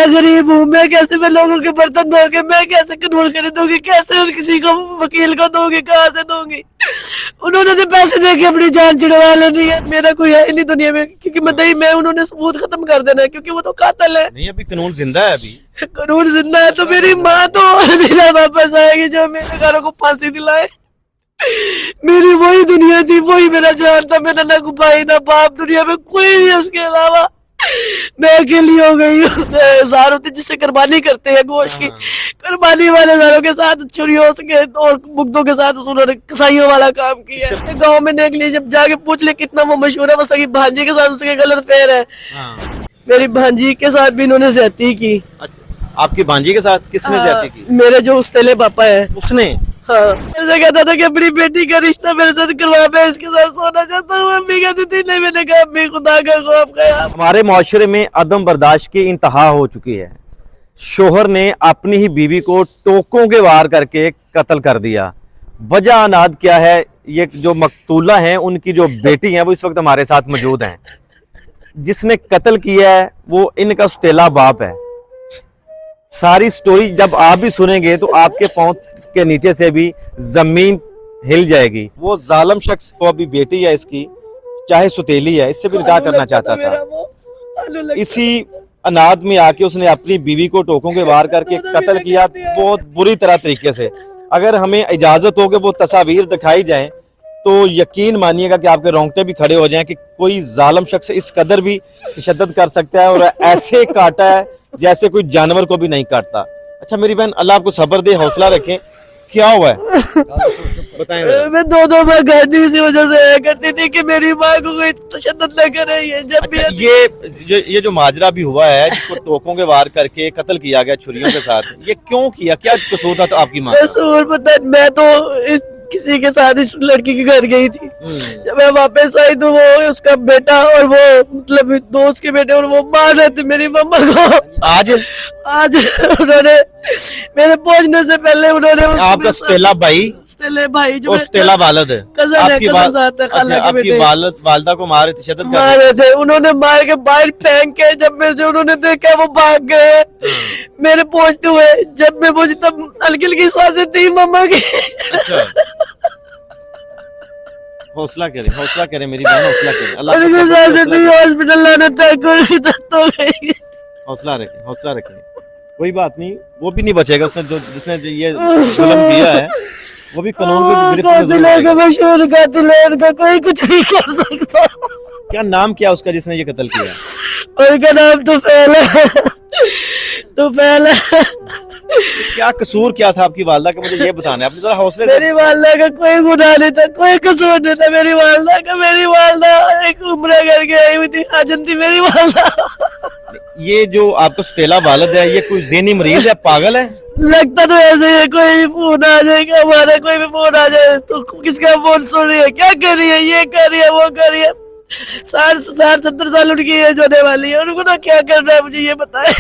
मैं गरीब हूँ, मैं लोगों के बर्तन धोके मैं कैसे कानून खरीदूंगी, कैसे किसी को वकील को दूंगी, कहाँ से दूंगी। उन्होंने तो पैसे देके अपनी जान छिड़वा लेनी है। मेरा कोई है ही नहीं दुनिया में, क्योंकि मैं उन्होंने सबूत खत्म कर देना है, क्योंकि वो तो कातिल है। नहीं, अभी कानून जिंदा है। अभी कानून जिंदा है तो मेरी माँ तो मेरा वापस आएगी जो मेरे घरों को फांसी दिलाए। मेरी वही दुनिया थी, वही मेरा जान था। मेरा ना भाई ना बाप, दुनिया में कोई नहीं है उसके अलावा। मैं अकेली हो गई हूँ। जार होते जिससे कुर्बानी करते हैं गोश्त की, कुर्बानी वाले जारों के साथ छुरियों के और मुग्धों के साथ उन्होंने कसाईयों वाला काम किया है। गाँव में देख लीजिए, जब जाके पूछ ले कितना वो मशहूर है, वो सगी भांजी के साथ उसके गलत फेर है। मेरी भांजी के साथ भी इन्होंने ज्यादती की। अच्छा, आपकी भांजी के साथ किसने ज्यादती की? मेरे जो उस्तेले पापा है उसने। हाँ, ऐसे कहता था कि अपनी बेटी का रिश्ता मेरे साथ करवा, मैं इसके साथ सोना चाहता हूँ। मम्मी कहती थी नहीं, मैंने कहा अम्मी खुदा का खौफ गया। हमारे माशरे में अदम बर्दाश्त की इंतहा हो चुकी है। शोहर ने अपनी ही बीवी को टोकों के वार करके कत्ल कर दिया। वजह अनाद क्या है? ये जो मकतूला हैं उनकी जो बेटी हैं वो इस वक्त हमारे साथ मौजूद हैं। जिसने कत्ल किया है वो इनका सुतेला बाप है। सारी स्टोरी जब आप भी सुनेंगे तो आपके पांव के नीचे से भी जमीन हिल जाएगी। वो जालिम शख्स को अभी बेटी है इसकी, चाहे सुतेली है, इससे भी निकाह करना चाहता था। इसी अनाद में आके उसने अपनी बीवी को टोकों के वार करके कत्ल किया, बहुत बुरी तरह तरीके से। अगर हमें इजाजत हो कि वो तस्वीर दिखाई जाए तो यकीन मानिएगा कि आपके रोंगटे भी खड़े हो जाएं कि कोई जालिम शख्स इस कदर भी तशद्दुद कर सकता है और ऐसे काटा है जैसे कोई जानवर को भी नहीं काटता। अच्छा मेरी बहन, अल्लाह आपको सब्र दे, हौसला रखें। क्या हुआ है बताएं। मैं दो बार गाड़ी इसी वजह से करती थी कि मेरी माँ को कोई तशद्दुद न करे। ये जब अच्छा, ये जो माजरा भी हुआ है, जिसको टोकों के वार करके कत्ल किया गया छुरियों के साथ, ये क्यों किया? क्या कसूर था तो आपकी माँ? कसूर पता, मैं तो किसी के साथ इस लड़की के घर गई थी। जब मैं वापस आई तो वो उसका बेटा और वो मतलब दोस्त के बेटे और वो मार रहे थे मेरी मम्मा को। आज उन्होंने मेरे पहुंचने से पहले उन्होंने आपका सुतेला भाई जो सुतेला वालिद है, आपकी वालदा को मारे तशद्दुद मारे थे। उन्होंने मार के बाहर फेंक के, जब मेरे से उन्होंने देखा वो भाग गए मेरे पहुंचते हुए। जब मैं पहुंची तब हल्की हल्की सांसें थी मम्मा की। हौसला करें मेरी बहन, हौसला करें। हॉस्पिटल लाने तक हौसला रखें, कोई बात नहीं, वो भी नहीं बचेगा। उसने जिसने ये जुल्म किया है वो भी कानून की गिरफ्त में आएगा। कोई कुछ नहीं कर सकता। क्या नाम क्या उसका जिसने ये कत्ल किया? उनका नाम तो पहला क्या कसूर क्या था आपकी वालदा का, मुझे ये बताना है। अपनी जरा हौसले से। मेरी वालदा का कोई गुनाह नहीं था, कोई कसूर नहीं था मेरी वालदा एक उम्र करके आई हुई थी, हाजन थी मेरी वालदा। ये जो आपका सुतेला वालिद है, ये कोई ज़हनी मरीज है, पागल है? लगता तो ऐसे ही, कोई भी फोन आ जाएगा हमारा, कोई भी फोन आ जाए तो किसका फोन सुन रही है, क्या कर रही है, ये कर रही है, वो कर रही है। 60-70 साल उनकी एज होने वाली है, उनको ना क्या करना है मुझे ये बताए।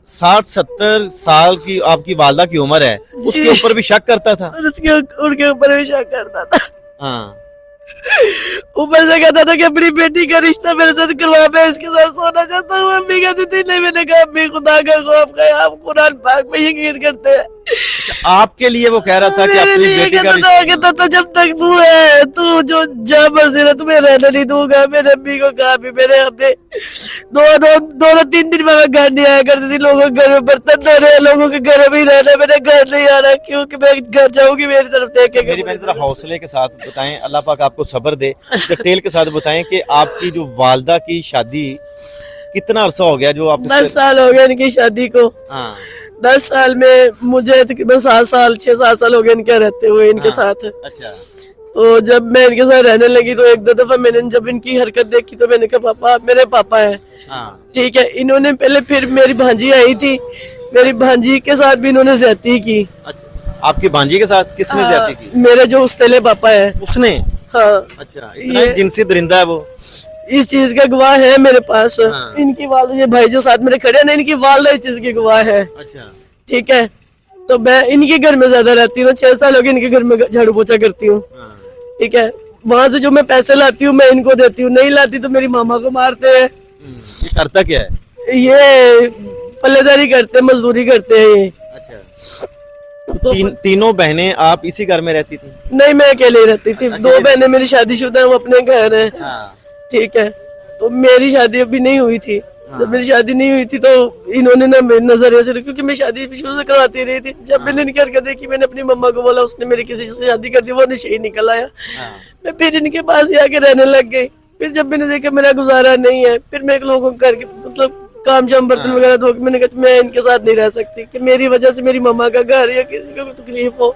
60-70 साल की आपकी वालदा की उम्र है, उसके ऊपर भी शक करता था? उनके ऊपर भी शक करता था। हाँ, ऊपर से कहता था कि अपनी बेटी का रिश्ता मेरे साथ करवा, मैं इसके साथ सोना चाहता हूँ। मम्मी कहती थी नहीं, मैंने कहा अम्मी खुदा का खौफ गया, आप कुरान पाक में यकीन करते हैं। अच्छा, आपके लिए वो कह रहा था कि अपनी बेटी का रिश्ता तो जब तक तू है, तू जो जब मर्जी तुम्हें रहने नहीं दूंगा। मेरे अम्मी को कहा भी, मेरे अपने दो 3 दिन में मैं घर नहीं आया करती थी, लोगों के घर में बर्तन धो रहे, लोगों के घर में ही रहना, मैंने घर नहीं आना क्योंकि मैं घर जाऊंगी मेरी तरफ देख के। मेरी जरा हौसले के साथ बताएं, अल्लाह पाक आपको सब्र दे, डिटेल के साथ बताएं कि आपकी जो वालदा की शादी कितना अरसा हो गया? जो आप 10 साल हो गए इनकी शादी को। हाँ। 10 साल में मुझे तकरीबन 6-7 साल हो गए इनके रहते हुए इनके साथ। अच्छा। तो जब मैं इनके साथ रहने लगी तो एक दो दफा मैंने जब इनकी हरकत देखी तो मैंने कहा पापा, मेरे पापा है। हाँ। ठीक है, इन्होंने पहले, फिर मेरी भांजी आई थी, मेरी भांजी के साथ भी इन्होंने ज्यादती की। अच्छा, आपकी भांजी के साथ किसने ज्यादती की? मेरे जो उस्तेले पापा है उसने। हाँ। अच्छा, इतना जिनसी दरिंदा है वो। इस चीज का गवाह है मेरे पास। हाँ। इनकी वालदा, ये भाई जो साथ मेरे खड़े ना, इनकी वालदा इस चीज की गवाह है। अच्छा। ठीक है, तो मैं इनके घर में ज्यादा रहती हूँ, 6 साल हो गए इनके घर में झाड़ू पोछा करती हूँ। ठीक है, वहां से जो मैं पैसे लाती हूँ मैं इनको देती हूँ, नहीं लाती तो मेरी मामा को मारते हैं। ये करता क्या है? ये पल्लेदारी करते, मजदूरी करते हैं ये। अच्छा, तो तीनों बहनें आप इसी घर में रहती थी? नहीं, मैं अकेले ही रहती थी। 2 बहनें मेरी शादीशुदा है, वो अपने घर है। हाँ। ठीक है, तो मेरी शादी अभी नहीं हुई थी। जब मेरी शादी नहीं हुई थी तो इन्होंने ना मेरे नजरिए से, क्योंकि मैं शादी शुरू से करवाती रही थी, जब मैंने इनकी हरकत देखी, मैंने अपनी मम्मा को बोला, उसने मेरी किसी से शादी कर दी, वो नशे ही निकल आया। मैं फिर इनके पास ही आके रहने लग गई। फिर जब मैंने देखा मेरा गुजारा नहीं है, फिर मैं लोगों को करके मतलब काम शाम बर्तन वगैरह धो के मैंने कहा मैं इनके साथ नहीं रह सकती कि मेरी वजह से मेरी मम्मा का घर या किसी को तकलीफ हो,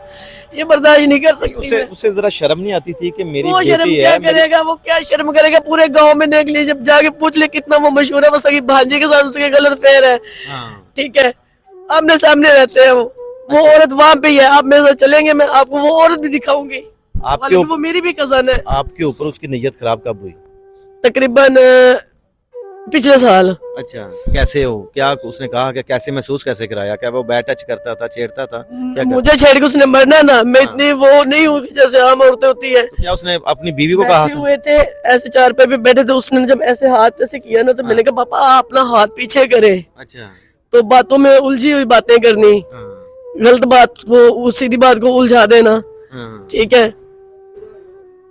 ये बर्दाश्त नहीं कर सकती। उसे जरा शर्म नहीं आती थी कि मेरी वो शर्म बेटी क्या है? करेगा, वो क्या शर्म करेगा? पूरे गांव में देख लीजिए, जब जाके पूछ ले कितना वो मशहूर है, वो सगी भांजी के साथ उसके गलत फेर है। ठीक है, आमने सामने रहते हैं वो औरत वहां पे ही है। आप मेरे साथ चलेंगे, मैं आपको वो औरत भी दिखाऊंगी। वो मेरी भी कजन है। आपके ऊपर उसकी नीयत खराब कब हुई? तकरीबन पिछले साल। अच्छा, कैसे हो? क्या उसने कहा कि कैसे महसूस कैसे कराया? क्या वो बैट टच करता था, छेड़ता था? क्या मुझे छेड़ के उसने मरना था। मैं इतनी वो नहीं हूँ जैसे आम औरतें होती है। तो क्या उसने अपनी बीवी को कहा था? हुए थे ऐसे 4 पे बैठे थे, उसने जब ऐसे हाथ ऐसे किया ना, तो मैंने कहा पापा आप अपना हाथ पीछे करे। अच्छा, तो बातों में उलझी हुई बातें करनी, गलत बात को सीधी बात को उलझा देना। ठीक है,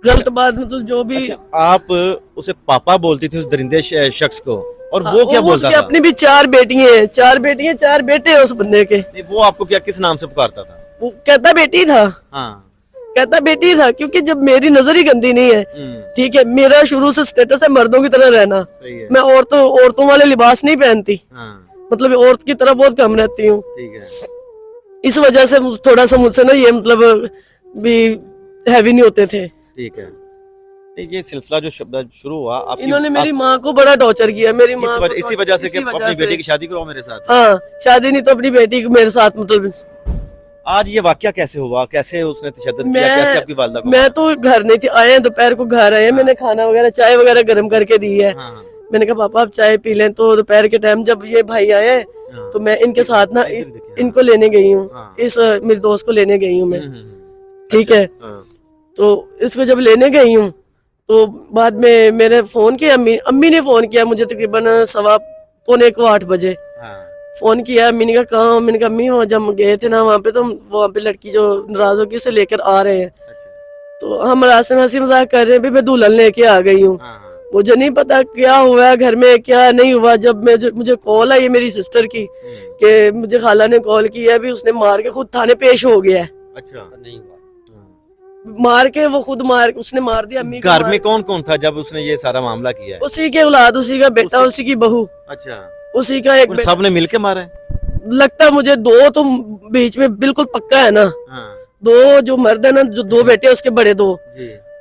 गलत बात मतलब जो भी। अच्छा, आप उसे पापा बोलती थी उस दरिंदे शख्स को, और वो क्या बोलता था? अपनी भी 4 बेटियां हैं, 4 बेटियां, 4 बेटे हैं उस बंदे के। नहीं, वो आपको क्या किस नाम से पुकारता था? वो कहता बेटी था। हाँ, कहता बेटी था, क्योंकि जब मेरी नजर ही गंदी नहीं है। ठीक है, मेरा शुरू से स्टेटस है मर्दों की तरह रहना। सही है। मैं औरतों वाले लिबास नहीं पहनती। हाँ, मतलब औरत की तरह बहुत कम रहती हूँ। ठीक है। इस वजह से थोड़ा सा मुझसे ना ये मतलब भी हैवी नहीं होते थे। ठीक है। ये सिलसिला जो शुरू हुआ, इन्होंने मेरी माँ को बड़ा टॉर्चर किया। मेरी माँ इसी वजह से कि अपनी बेटी की शादी करो मेरे साथ। हाँ, शादी नहीं तो अपनी बेटी को मेरे साथ मतलब। आज ये वाकया कैसे हुआ? कैसे उसने तशद्दुद किया? कैसे आपकी वालिदा को? मैं तो घर नहीं थी, आए दोपहर को घर आए। मैंने खाना वगैरह चाय वगैरह गर्म करके दी है। मैंने कहा पापा आप चाय पी लें। तो दोपहर के टाइम जब ये भाई आए तो मैं इनके साथ ना इनको लेने गई हूँ, इस मेरे दोस्त को लेने गई हूँ मैं। ठीक है, तो इसको जब लेने गई हूँ तो बाद में मेरे फोन किया, अम्मी ने फोन किया मुझे तकरीबन 7:45 बजे फोन किया। अम्मी ने कहा कहाँ? मैंने कहा अम्मी वहाँ जब गए थे ना वहाँ पे, तो वहाँ पे लड़की जो नाराज होगी उसे लेकर आ रहे हैं। तो हम रास्ते में हंसी मजाक कर रहे हैं, मैं दुल्हन लेके आ गई हूँ। मुझे नहीं पता क्या हुआ घर में क्या नहीं हुआ। जब मुझे कॉल आई मेरी सिस्टर की कि मुझे खाला ने कॉल किया, अभी उसने मार के खुद थाने पेश हो गया है। अच्छा, नहीं हुआ मार के वो खुद उसने मार दिया अम्मी को। घर में कौन कौन था जब उसने ये सारा मामला किया है? उसी के औलाद, उसी का बेटा, उसी की बहू। अच्छा, उसी का एक सब ने मिलके मारा है? लगता मुझे 2 तो बीच में बिल्कुल पक्का है ना। 2 जो मर्द है ना, जो 2 बेटे उसके बड़े 2,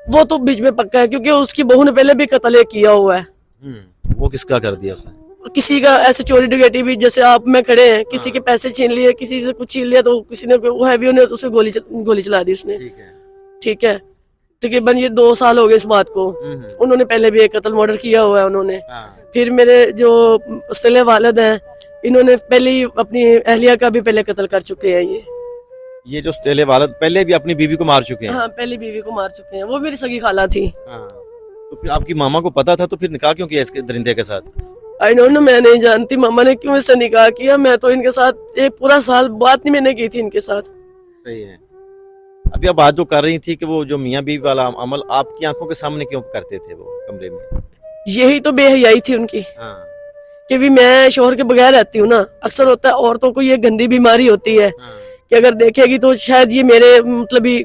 वो तो बीच में पक्का है, क्योंकि उसकी बहू ने पहले भी कत्ल किया हुआ है। वो किसका कर दिया उसने? किसी का ऐसे चोरी डकैती भी, जैसे आप में खड़े हैं, किसी के पैसे छीन लिए, किसी से कुछ छीन लिया, तो किसी ने वो हैवी ने उसे गोली चला दी उसने। ठीक है, तकरीबन ये 2 साल हो गए इस बात को। उन्होंने पहले भी एक कत्ल मर्डर किया हुआ है उन्होंने। फिर मेरे जो ऑस्ट्रेलिया वालिद हैं, इन्होंने पहले ही अपनी अहलिया का भी पहले कत्ल कर चुके हैं। ये जो ऑस्ट्रेलिया वालिद पहले भी अपनी बीवी को मार चुके हैं? हाँ, पहली बीवी को मार चुके हैं। वो मेरी सगी खाला थी। तो फिर आपकी मामा को पता था, तो फिर निकाह क्यों किया इसके दरिंदे के साथ? आई डोंट नो, मैं नहीं जानती मामा ने क्यों इससे निकाह किया। मैं तो इनके साथ एक पूरा साल बात नहीं मैंने की थी इनके साथ। सही है। अभी आप बात जो कर रही थी कि वो जो मियाँ बीवी वाला अमल आपकी आंखों के सामने क्यों करते थे वो कमरे में? यही तो बेहयाई थी उनकी। कि भी मैं शोहर के बगैर रहती हूँ ना। अक्सर होता है औरतों को ये गंदी बीमारी होती है कि अगर देखेगी तो शायद ये मेरे मतलब ही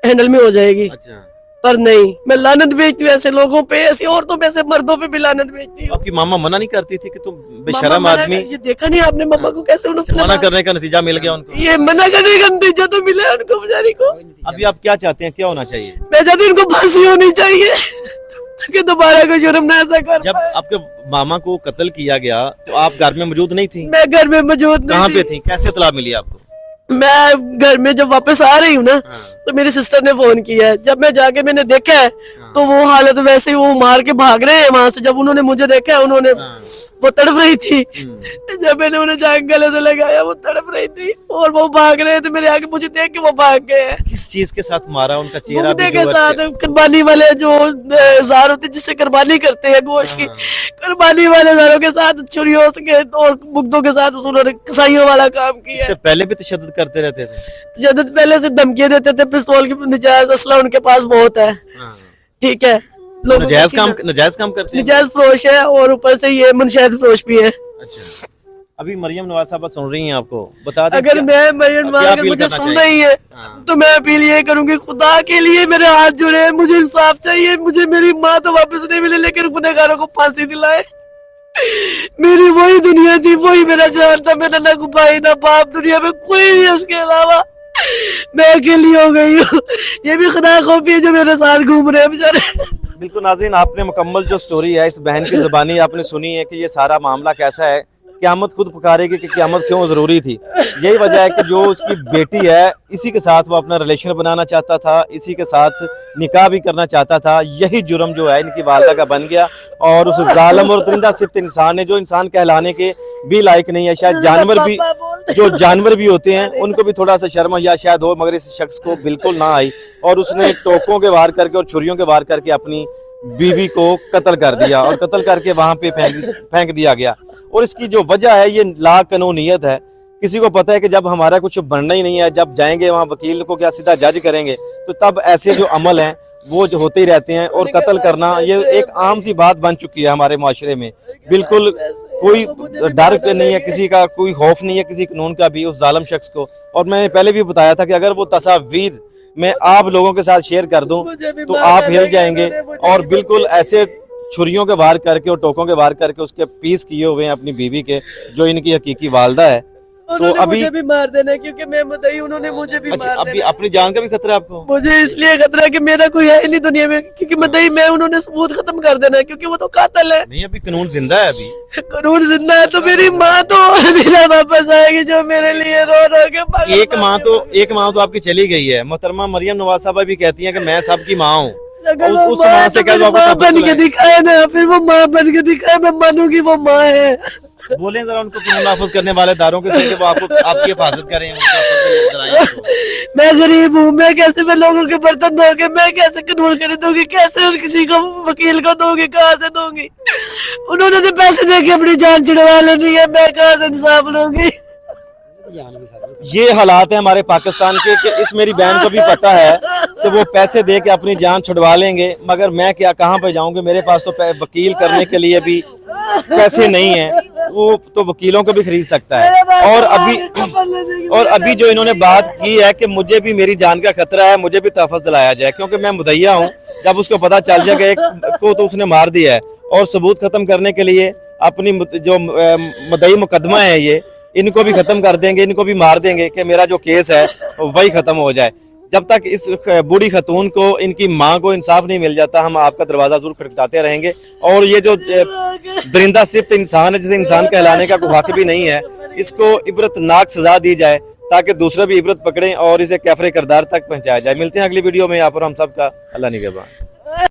हैंडल में हो जाएगी। अच्छा। पर नहीं, मैं लानत भेजती हूँ ऐसे लोगों पे, ऐसी औरतों पे, ऐसे मर्दों पे भी लानत भेजती हूँ। आपकी मामा मना नहीं करती थी कि तुम बेशर्म आदमी? ये देखा नहीं आपने मामा को कैसे उन्होंने मना करने का नतीजा मिल गया उनको? ये मना करने का नतीजा तो मिला है उनको बेचारी को। अभी आप क्या चाहते हैं, क्या होना चाहिए? मैं चाहती हूँ इनको फांसी होनी चाहिए कि दोबारा कोई जुर्म ना ऐसा कर। जब आपके मामा को कत्ल किया गया तो आप घर में मौजूद नहीं थी? मैं घर में मौजूद नहीं। कहाँ पे थी? कैसे इत्तला मिली आपको? मैं घर में जब वापस आ रही हूँ ना, तो मेरी सिस्टर ने फोन किया है। जब मैं जाके मैंने देखा है तो वो हालत वैसे ही वो मार के भाग रहे हैं वहां से। जब उन्होंने मुझे देखा उन्होंने वो तड़प रही थी, जब मैंने उन्हें जाके गले से लगाया वो तड़प रही थी और वो भाग रहे थे मेरे आगे, मुझे देख के वो भाग गए हैं। किस चीज के साथ मारा? उनका चेहरा मुर्दे भी के जो साथ, कुर्बानी वाले जो जार होते हैं जिससे कुर्बानी करते हैं गोश्त की, कुर्बानी वाले जारों के साथ छुरियों से और मुग्धों के साथ उन्होंने कसाईयों वाला काम किया। इससे पहले भी तशद्दुद करते रहते थे? तशद्दुद पहले से धमकियां देते थे, पिस्तौल की नजायज असला उनके पास बहुत है, ठीक है। लोगों को नजायज काम करते हैं? नजायज फरोश है और ऊपर से ये मुनशहद फरोश भी है। अच्छा, अभी मरियम नवाज साहब सुन रही हैं आपको, बता दें अगर मैं मरियम नवाज अगर मुझे सुन रही है तो मैं अपील ये करूंगी, खुदा के लिए मेरे हाथ जुड़े, मुझे इंसाफ चाहिए। मुझे मेरी माँ तो वापस नहीं मिले, लेकिन गुनहगारों को फांसी दिलाए। मेरी वही दुनिया थी, वही मेरा जान था। मेरा ना कोई भाई ना बाप, दुनिया में कोई नहीं है उसके अलावा। मैं अकेली हो गई हूँ। ये भी खुदा खौफी है जो मेरे साथ घूम रहे हैं बेचारे। बिल्कुल नाज़रीन, आपने मुकम्मल जो स्टोरी है इस बहन की ज़ुबानी आपने सुनी है कि ये सारा मामला कैसा है। क़यामत खुद पुकारेगी कि क़यामत क्यों ज़रूरी थी। यही वजह है कि जो उसकी बेटी है इसी के साथ वो अपना रिलेशन बनाना चाहता था, इसी के साथ निकाह भी करना चाहता था। यही जुर्म जो है इनकी वालदा का बन गया और उस जालिम और दरिंदा सिफ्त इंसान ने, जो इंसान कहलाने के भी लायक नहीं है, शायद जानवर भी, जो जानवर भी होते हैं उनको भी थोड़ा सा शर्म या शायद हो, मगर इस शख्स को बिल्कुल ना आई और उसने टोकों के वार करके और छुरियों के वार करके अपनी बीवी को कत्ल कर दिया और कत्ल करके वहां पे फेंक दिया गया। और इसकी जो वजह है ये लाकानूनियत है। किसी को पता है कि जब हमारा कुछ बनना ही नहीं है, जब जाएंगे वहां वकील को क्या सीधा जज करेंगे, तो तब ऐसे जो अमल हैं वो जो होते ही रहते हैं। और कत्ल करना ये एक आम सी बात बन चुकी है हमारे माशरे में। बिल्कुल कोई डर नहीं है किसी का, कोई खौफ नहीं है किसी कानून का भी उस जालिम शख्स को। और मैंने पहले भी बताया था कि अगर वो तस्वीर मैं आप लोगों के साथ शेयर कर दूं तो आप हिल जाएंगे। और बिल्कुल ऐसे छुरियों के वार करके और टोकों के वार करके उसके पीस किए हुए हैं अपनी बीवी के, जो इनकी हकीकी वालदा है। तो अभी मुझे भी मार देना, क्योंकि मैं मुद्दई, उन्होंने मुझे भी अच्छा, मार अभी देना। अपनी जान का भी खतरा है आपको? मुझे इसलिए खतरा है कि मेरा कोई है ही नहीं दुनिया में, क्योंकि मुद्दई मैं, उन्होंने सबूत खत्म कर देना है, क्योंकि वो तो कातिल है। नहीं, अभी कानून जिंदा है। अभी कानून जिंदा है तो मेरी माँ तो मेरा वापस आएगी, जो मेरे लिए रो रो के एक माँ तो आपकी चली गई है। मोहतरमा मरियम नवाज साहब भी कहती हैं कि मैं सबकी माँ हूँ। अगर वो माँ से माँ बन के दिखाए ना, फिर वो माँ बन के दिखाए, मैं मानूंगी वो माँ है। बोले जरा उनको कानून नाफिज करने वाले दारों के से कि वो आपको आपकी हिफाजत करें। मैं गरीब हूँ, मैं कैसे, मैं लोगों के बर्तन धोगे, मैं कैसे कानून खरीदूंगी, कैसे और किसी को वकील को दूंगी, कहाँ से दूंगी? उन्होंने तो पैसे दे के अपनी जान छुड़वा लेनी है, मैं कहाँ से इंसाफ लूंगी? ये हालात है हमारे पाकिस्तान के कि इस मेरी बहन को भी पता है कि वो पैसे दे के अपनी जान छुड़वा लेंगे, मगर मैं क्या कहाँ पे जाऊंगी? मेरे पास तो वकील करने के लिए भी पैसे नहीं है। वो तो वकीलों को भी खरीद सकता है। और अभी जो इन्होंने बात की है कि मुझे भी मेरी जान का खतरा है, मुझे भी तहफ़्फ़ुज़ दिलाया जाए, क्योंकि मैं मुद्दईया हूँ। जब उसको पता चल जाएगा एक को तो उसने मार दिया है, और सबूत खत्म करने के लिए अपनी जो मुद्दई मुकदमा है ये, इनको भी खत्म कर देंगे, इनको भी मार देंगे कि मेरा जो केस है वही खत्म हो जाए। जब तक इस बूढ़ी खतून को, इनकी माँ को इंसाफ नहीं मिल जाता, हम आपका दरवाजा जरूर खटखटाते रहेंगे। और ये जो दरिंदा सिफ्त इंसान है, जिसे इंसान कहलाने का कोई हक भी नहीं है, इसको इबरतनाक सजा दी जाए ताकि दूसरे भी इबरत पकड़ें और इसे कैफरे किरदार तक पहुंचाया जाए। मिलते हैं अगली वीडियो में। यहाँ पर हम सबका अल्लाह निगहबान।